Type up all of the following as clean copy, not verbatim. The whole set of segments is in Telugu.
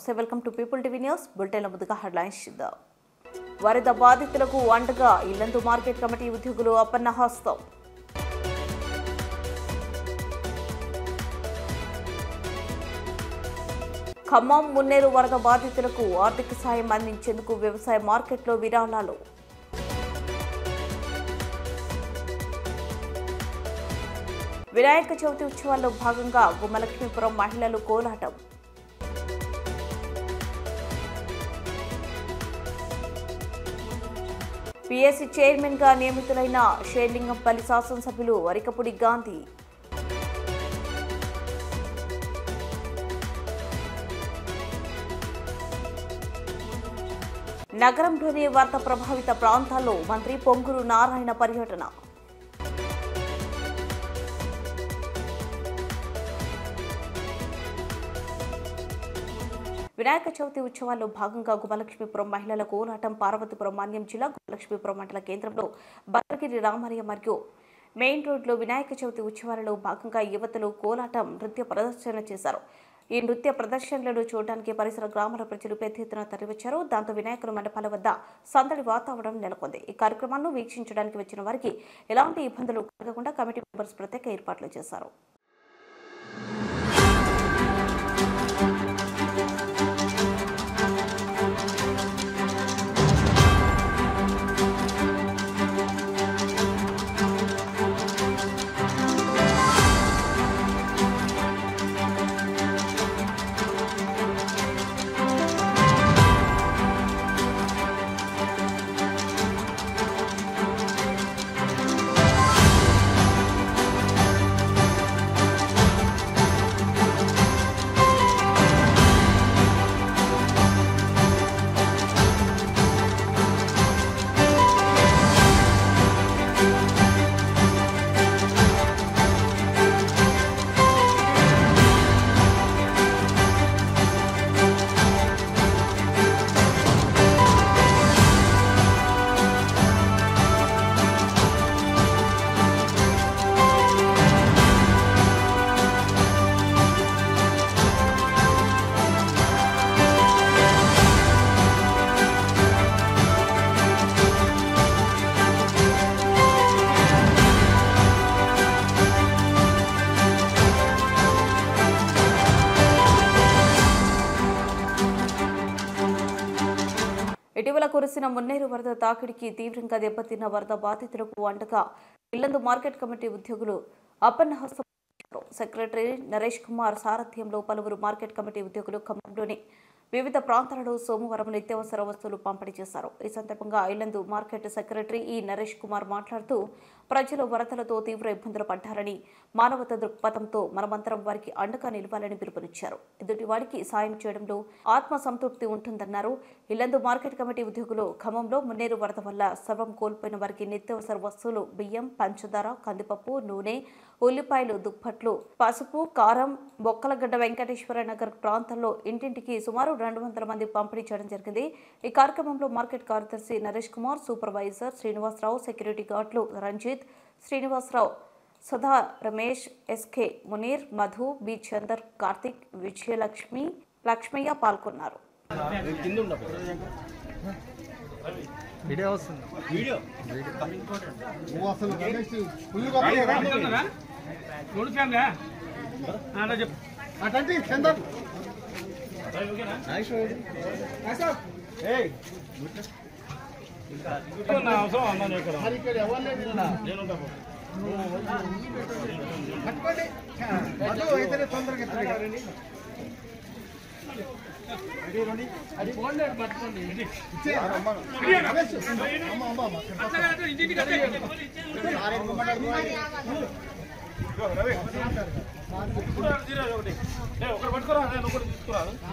నమస్తే, welcome to people TV news. బులెటిన్ల ముందుగా హెడ్లైన్స్ చూద్దాం. వరద బాధితులకు అండగా ఇల్లందు మార్కెట్ కమిటీ ఉద్యోగులు అపన్న హస్తం. ఖమ్మం మున్నేరు వరద బాధితులకు ఆర్థిక సాయం అందించేందుకు వ్యవసాయ మార్కెట్లో విరాళాలు. వినాయక చవితి ఉత్సవాల్లో భాగంగా గుమ్మలక్ష్మీపురం మహిళలు కోలాటం. పీఎస్సీ చైర్మన్ గా నియమితులైన షేర్లింగంపల్లి శాసనసభ్యులు వరికపుడి గాంధీ. నగరంలోని వరద ప్రభావిత ప్రాంతాల్లో మంత్రి పొంగూరు నారాయణ పర్యటన. వినాయక చవితి ఉత్సవాల్లో భాగంగా గుమ్మలక్ష్మీపురం మహిళల కోలాటం పార్వతీపురం మన్యం జిల్లా గుమ్మలక్ష్మీపురం మండల కేంద్రంలో భద్రగిరి రామయ్య మరియు మెయిన్ రోడ్లో వినాయక చవితి ఉత్సవాలలో భాగంగా యువతులు కోలాటం నృత్య ప్రదర్శన చేశారు. ఈ నృత్య ప్రదర్శనలను చూడడానికి పరిసర గ్రామాల ప్రజలు పెద్ద ఎత్తున తరలివచ్చారు. దాంతో వినాయకుల మండపాల వద్ద సందడి వాతావరణం నెలకొంది. ఈ కార్యక్రమాలను వీక్షించడానికి వచ్చిన వారికి ఎలాంటి ఇబ్బందులు కలగకుండా కమిటీ మెంబర్స్ ప్రత్యేక ఏర్పాట్లు చేశారు. ఇటీవల కురిసిన మున్నేరు వరద తాకిడికి తీవ్రంగా దెబ్బతిన్న వరద బాధితులకు అండగా ఇల్లందు మార్కెట్ కమిటీ ఉద్యోగులు అపన్న హస్తం. సెక్రటరీ నరేష్ కుమార్ సారథ్యంలో పలువురు మార్కెట్ కమిటీ ఉద్యోగులు ఖమ్మంలోని వివిధ ప్రాంతాలలో సోమవారం నిత్యావసర వస్తువులు పంపిణీ చేశారు. ఈ సందర్భంగా ఇల్లందు మార్కెట్ సెక్రటరీ నరేష్ కుమార్ మాట్లాడుతూ ప్రజలు వరదలతో తీవ్ర ఇబ్బందులు పడ్డారని, మానవతా దృక్పథంతో మనమంతరం వారికి అండగా నిలవాలని పిలుపునిచ్చారు. ఎదుటి వారికి సాయం చేయడంలో ఆత్మ సంతృప్తి ఉంటుందన్నారు. ఇల్లందు మార్కెట్ కమిటీ ఉద్యోగులు ఖమ్మంలో మున్నేరు వరద వల్ల సర్వం కోల్పోయిన వారికి నిత్యావసర వస్తువులు బియ్యం, పంచదార, కందిపప్పు, నూనె, ఉల్లిపాయలు, దుప్పట్లు, పసుపు, కారం, బొక్కలగడ్డ వెంకటేశ్వర నగర్ ప్రాంతాల్లో ఇంటింటికి సుమారు 200 మంది పంపిణీ చేయడం జరిగింది. ఈ కార్యక్రమంలో మార్కెట్ కార్యదర్శి నరేష్ కుమార్, సూపర్వైజర్ శ్రీనివాసరావు, సెక్యూరిటీ గార్డులు రంజిత్, శ్రీనివాసరావు, సుధా, రమేష్, ఎస్కే, మునీర్, మధు, బి చందర్, కార్తిక్, విజయలక్ష్మి, లక్ష్మయ్య పాల్గొన్నారు.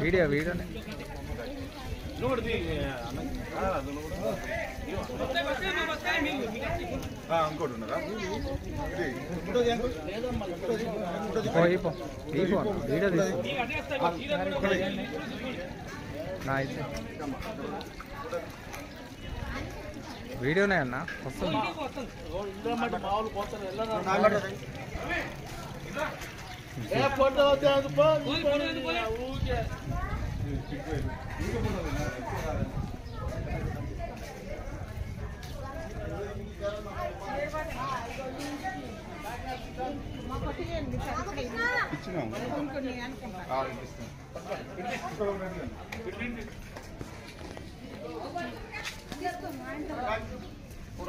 వీడియో వీడియోనే అన్న వస్తుంది.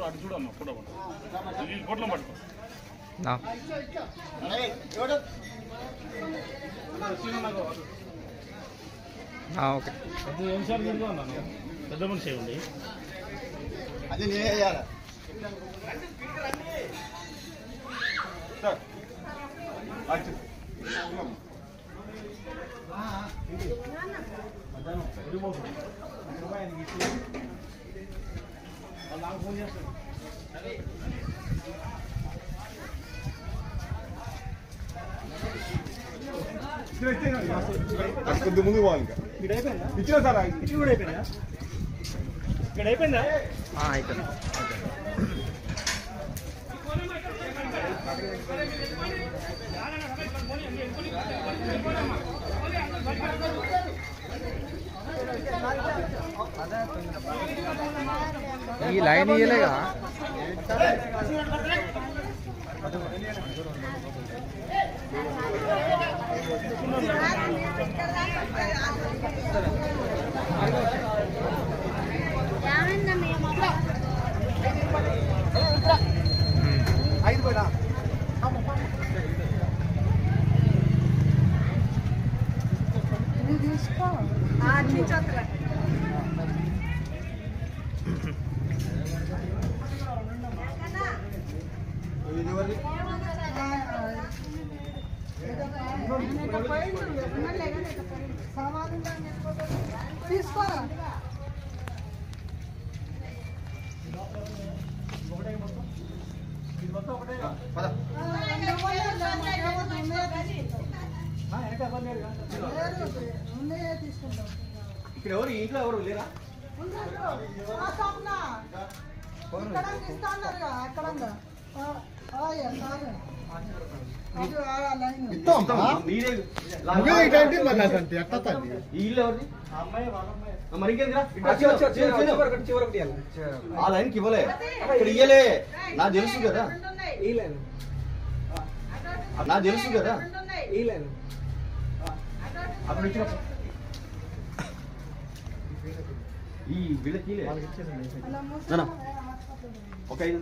అటు చూడమ్మా ఫోటో ఫోటోలో పట్టుకో ఓకే అది ఏం సార్ మీరు అన్నాను పెద్ద మనిషి చేయండి అది నేనే చేయాలి సార్ ఫోన్ చేస్తాను కొద్ది ముందు పోవాలి ఇంకా ఇచ్చిన సార్ ఇచ్చి కూడా అయిపోయినా ఇక్కడ అయిపోయిందా అయిపోయింది ఈ లైన్ ఇయ్యలేగా తీసుకోరా ఇక్కడ ఎవరు ఇంట్లో ఎవరు లేరా ఆ లైన్కి ఇవ్వలే ఇక్కడ ఇయ్యలే నాకు తెలుసు కదా నాకు తెలుసు కదా అప్పుడు ఇచ్చిన ఈ వీళ్ళకి ఒక 5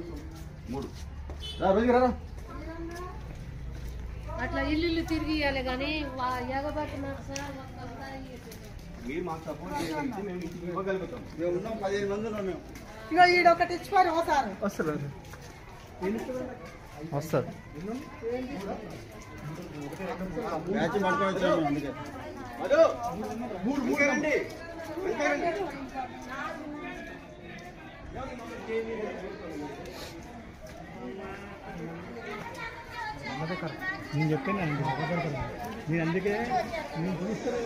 3 రోజుకి రారా అట్లా ఇల్లు తిరిగి ఇవ్వాలి కానీ ఎగబట్టినారు సార్ మీరు మాకు సపోర్ట్ చేసి మేము ఇంటికి ఇవ్వగలుగుతాం మేము ఉన్నాం 15 మంది ఉన్నాం మేము ఇక ఈడొకటి ఇచ్చిపోయి పోతారు వస్తారు వస్తారు మ్యాచ్ పడుకొని వచ్చాము అందుకే హలో 3 రండి నేను చెప్పాను నేను అందుకే నేను చూస్తాను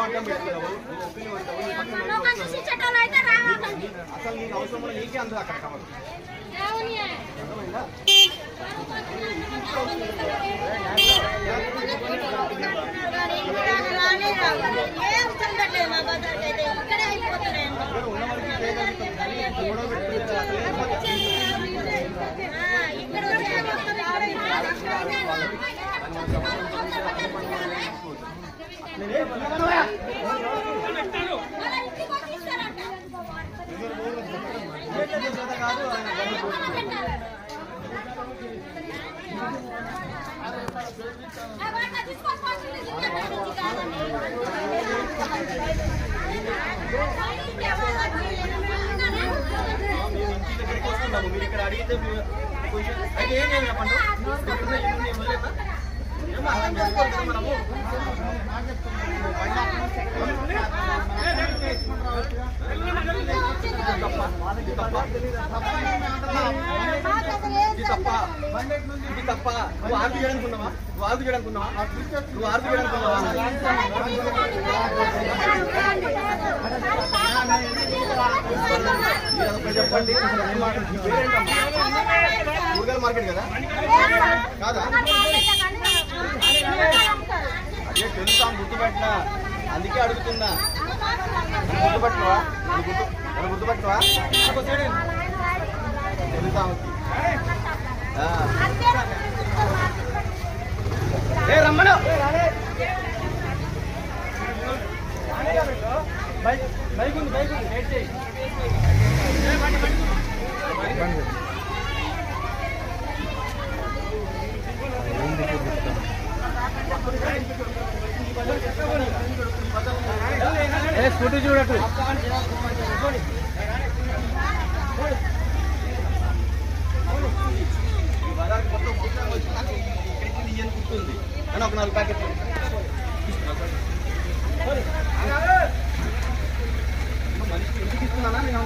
కాబట్టి అసలు నీకు అవసరం కూడా నీకే అందరూ అక్కడ కావాలి మీరు ఇక్కడ అడిగితే అయితే ఏం చేయాలి పండు తప్ప నువ్వు ఆర్గ్యూ చేయడానుకున్నావా చెప్పండి కూరగాయల మార్కెట్ కదా కాదా అదే తెలుసా గుర్తుపెట్టినా అందుకే అడుగుతున్నా గుర్తుపట్టువా గుర్తుపట్టువా తెలుసా రమ్మను బైక్ ఉంది వెయిట్ చేయి స్కూటీ చూడట్టు గుర్తుంది అని ఒక 4 ప్యాకెట్లు మనిషికి ఎందుకు ఇస్తున్నానా నేను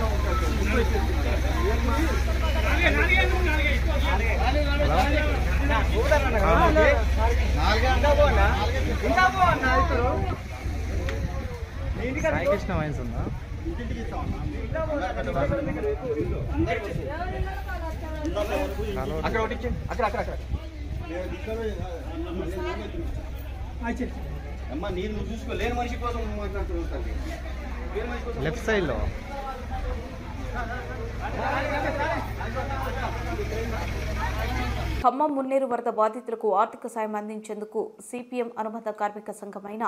కృష్ణ వైన్స్ ఉందా అక్కడ ఒకటి అక్కడ అమ్మా నీరు నువ్వు చూసుకో లేని మనిషి కోసం మాట్లాడుతున్నావు లెఫ్ట్ సైడ్ లో ఖమ్మం మున్నేరు వరద బాధితులకు ఆర్థిక సాయం అందించేందుకు సిపిఎం అనుబంధ కార్మిక సంఘమైన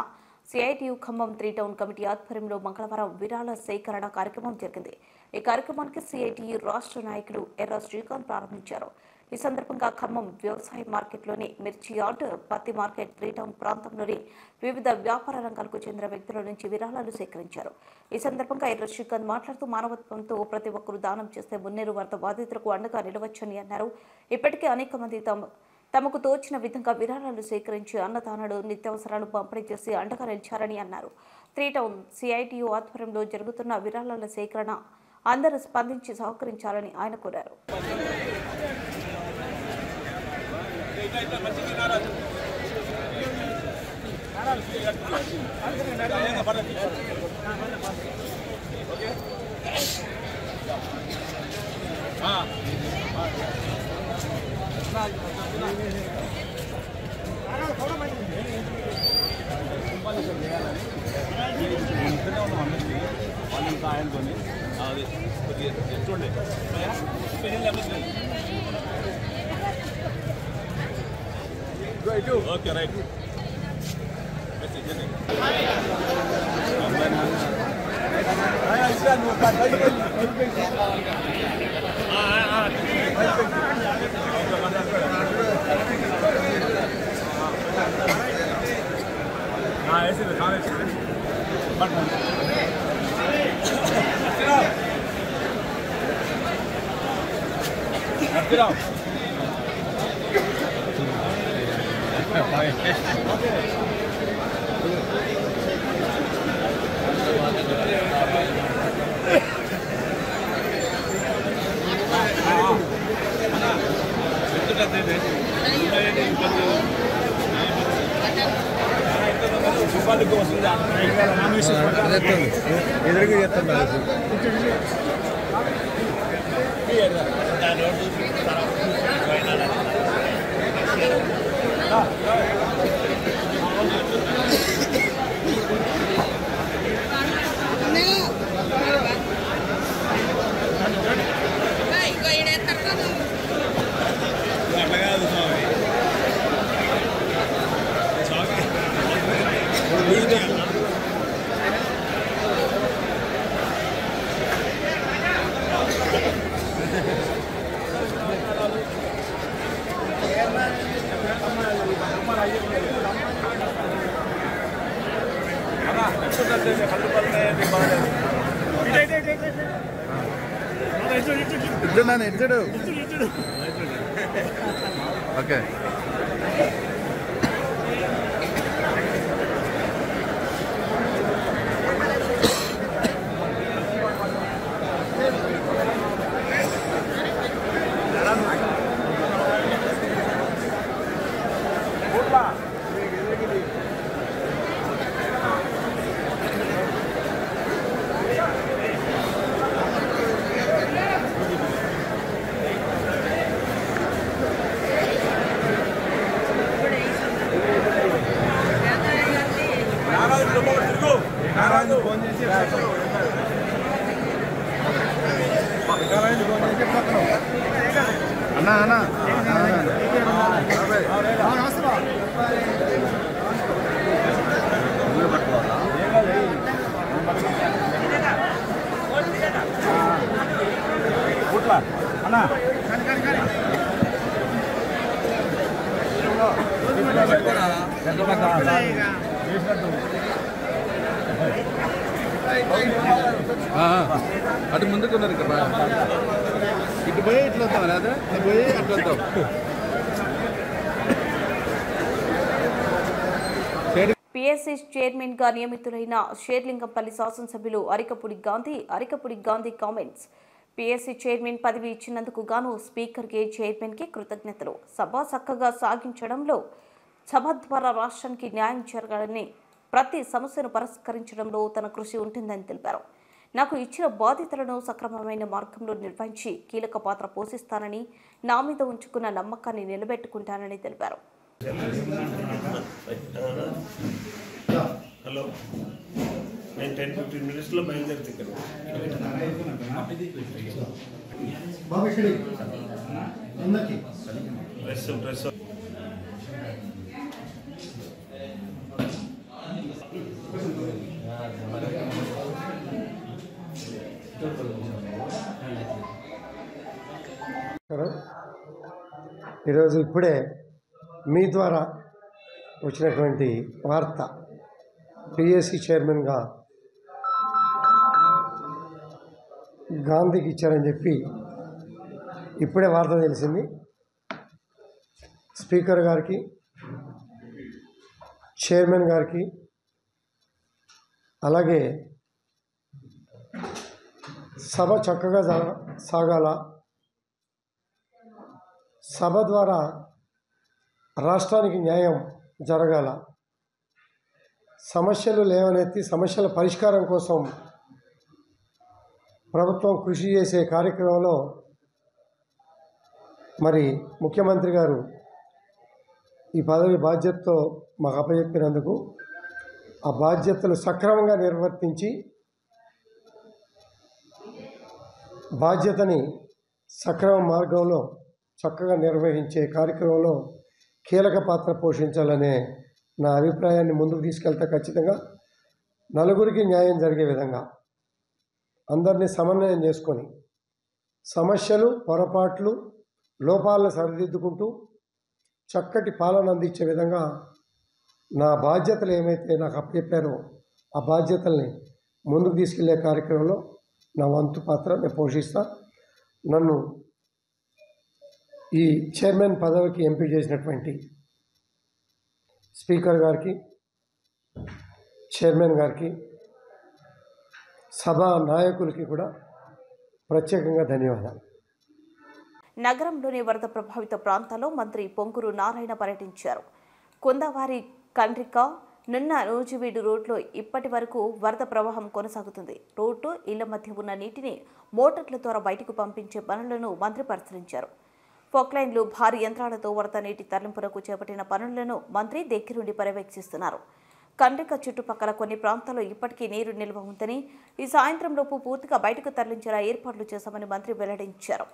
సిఐటియు ఖమ్మం 3 టౌన్ కమిటీ ఆధ్వర్యంలో మంగళవారం విరాళ సేకరణ కార్యక్రమం జరిగింది. ఈ కార్యక్రమానికి సిఐటియు రాష్ట్ర నాయకులు ఎర్ర శ్రీకాంత్ ప్రారంభించారు. ఈ సందర్భంగా ఖమ్మం వ్యవసాయ మార్కెట్లోని మిర్చి యార్డ్, పత్తి మార్కెట్, 3 టౌన్ ప్రాంతంలోని వివిధ వ్యాపార రంగాలకు చెందిన వ్యక్తుల నుంచి విరాళాలు సేకరించారు. ఈ సందర్భంగా ఎర్ర శ్రీకాంత్ మాట్లాడుతూ మానవత్వంతో ప్రతి ఒక్కరూ దానం చేస్తే మున్నేరు వరద బాధితులకు అండగా నిలవచ్చని అన్నారు. ఇప్పటికే అనేక మంది తమకు తోచిన విధంగా విరాళాలు సేకరించి అన్నదానాలు, నిత్యావసరాలు పంపిణీ చేసి అండగా నిలిచారని అన్నారు. 3 టౌన్ సిఐటియు ఆధ్వర్యంలో జరుగుతున్న విరాళాల సేకరణ అందరూ స్పందించి సహకరించాలని ఆయన కోరారు. ఓకే రైట్ ఎదురుగా చేస్తాను ఇద్దరు ఓకే అటు ముందుకున్నారు కదా, ఇటు పోయి ఇట్లా వద్దాం లేదా, ఇటు పోయి అట్లా వద్దాం. పిఎస్సి చైర్మన్ గా నియమితులైన షేర్లింగంపల్లి శాసనసభ్యులు Arikapudi Gandhi comments. PSC chairman పదవి ఇచ్చినందుకు గాను స్పీకర్కి, చైర్మన్కి కృతజ్ఞతలు. సభ చక్కగా సాగించడంలో సభ ద్వారా రాష్ట్రానికి న్యాయం జరగాలని, ప్రతి సమస్యను పరిష్కరించడంలో తన కృషి ఉంటుందని తెలిపారు. నాకు ఇచ్చిన బాధ్యతలను సక్రమమైన మార్గంలో నిర్వహించి కీలక పాత్ర పోషిస్తానని, నా మీద ఉంచుకున్న నమ్మకాన్ని నిలబెట్టుకుంటానని తెలిపారు. హలో, నేను 10-15 మినిట్స్లో బయలుదేరుతాను ఇక్కడ. డ్రెస్ ఈరోజు ఇప్పుడే మీ ద్వారా వచ్చినటువంటి వార్త, పిఎస్సి చైర్మన్గా గాంధీకి ఇచ్చారని చెప్పి ఇప్పుడే వార్త తెలిసింది. స్పీకర్ గారికి, చైర్మన్ గారికి, అలాగే సభ చక్కగా సాగాల, సభ ద్వారా రాష్ట్రానికి న్యాయం జరగాల, సమస్యలు లేవనెత్తి సమస్యల పరిష్కారం కోసం ప్రభుత్వం కృషి చేసే కార్యక్రమంలో మరి ముఖ్యమంత్రి గారు ఈ పదవి బాధ్యతతో మాకు అప్పచెప్పినందుకు ఆ బాధ్యతలు సక్రమంగా నిర్వర్తించి బాధ్యతని సక్రమ మార్గంలో చక్కగా నిర్వహించే కార్యక్రమంలో కీలక పాత్ర పోషించాలనే నా అభిప్రాయాన్ని ముందుకు తీసుకెళ్తే ఖచ్చితంగా నలుగురికి న్యాయం జరిగే విధంగా అందరినీ సమన్వయం చేసుకొని సమస్యలు, పొరపాట్లు, లోపాలను సరిదిద్దుకుంటూ చక్కటి పాలన అందించే విధంగా నా బాధ్యతలు ఏమైతే నాకు అప్పచెప్పారో ఆ బాధ్యతల్ని ముందుకు తీసుకెళ్లే కార్యక్రమంలో నా వంతు పాత్ర నేను పోషిస్తా. నన్ను ఈ చైర్మన్ పదవికి ఎంపిక చేసినటువంటి స్పీకర్ గారికి, చైర్మన్ గారికి, సభా నాయకులకి కూడా ప్రత్యేకంగా ధన్యవాదాలు. నగరంలోని వరద ప్రభావిత ప్రాంతాల్లో మంత్రి పొంగూరు నారాయణ పర్యటించారు. కుందవారి కండ్రిక నున్న నూజివీడు రోడ్లో ఇప్పటి వరకు వరద ప్రవాహం కొనసాగుతుంది. రోడ్డు, ఇళ్ల మధ్య ఉన్న నీటిని మోటార్ల ద్వారా బయటకు పంపించే పనులను మంత్రి పరిశీలించారు. ఫోక్లైన్లు, భారీ యంత్రాలతో వరద నీటి తరలింపునకు చేపట్టిన పనులను మంత్రి దగ్గరుండి పర్యవేక్షిస్తున్నారు. కండ్రిక చుట్టుపక్కల కొన్ని ప్రాంతాల్లో ఇప్పటికీ నీరు నిల్వ ఉందని, ఈ సాయంత్రంలోపు పూర్తిగా బయటకు తరలించేలా ఏర్పాట్లు చేశామని మంత్రి వెల్లడించారు.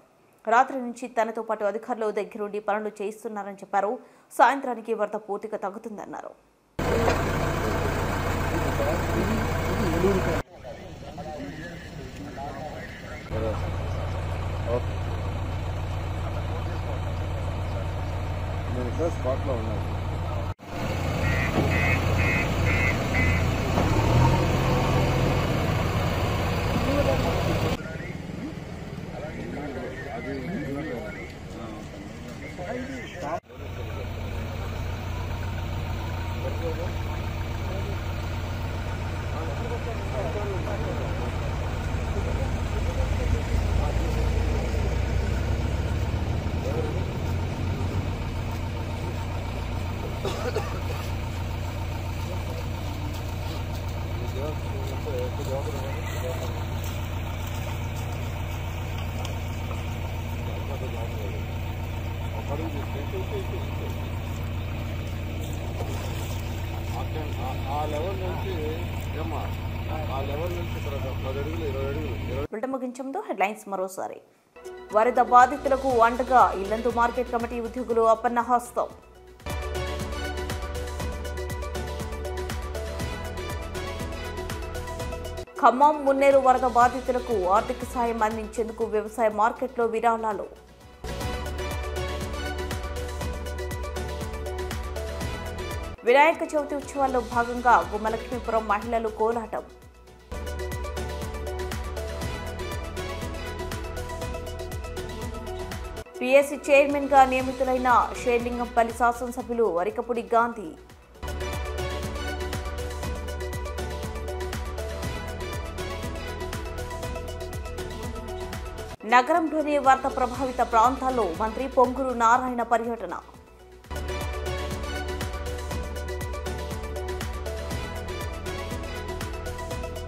రాత్రి నుంచి తనతో పాటు అధికారులు దగ్గరుండి పనులు చేయిస్తున్నారని చెప్పారు. సాయంత్రానికి వరద పూర్తిగా తగ్గుతుందన్నారు. స్పాట్లో ఉన్నాను. ముగించడంతో హెడ్లైన్స్ మరోసారి. వరద బాధితులకు అండగా ఇల్లందు మార్కెట్ కమిటీ ఉద్యోగులు అప్పన్న హస్తం. ఖమ్మం మున్నేరు వరద బాధితులకు ఆర్థిక సాయం అందించేందుకు వ్యవసాయ మార్కెట్లో విరాళాలు. వినాయక చవితి ఉత్సవాల్లో భాగంగా గుమ్మలక్ష్మీపురం మహిళలు కోలాటం. పీఎస్సీ చైర్మన్ గా నియమితులైన షేర్లింగంపల్లి శాసనసభ్యులు వరికపుడి గాంధీ. నగరంలోని వరద ప్రభావిత ప్రాంతాల్లో మంత్రి పొంగూరు నారాయణ పర్యటన.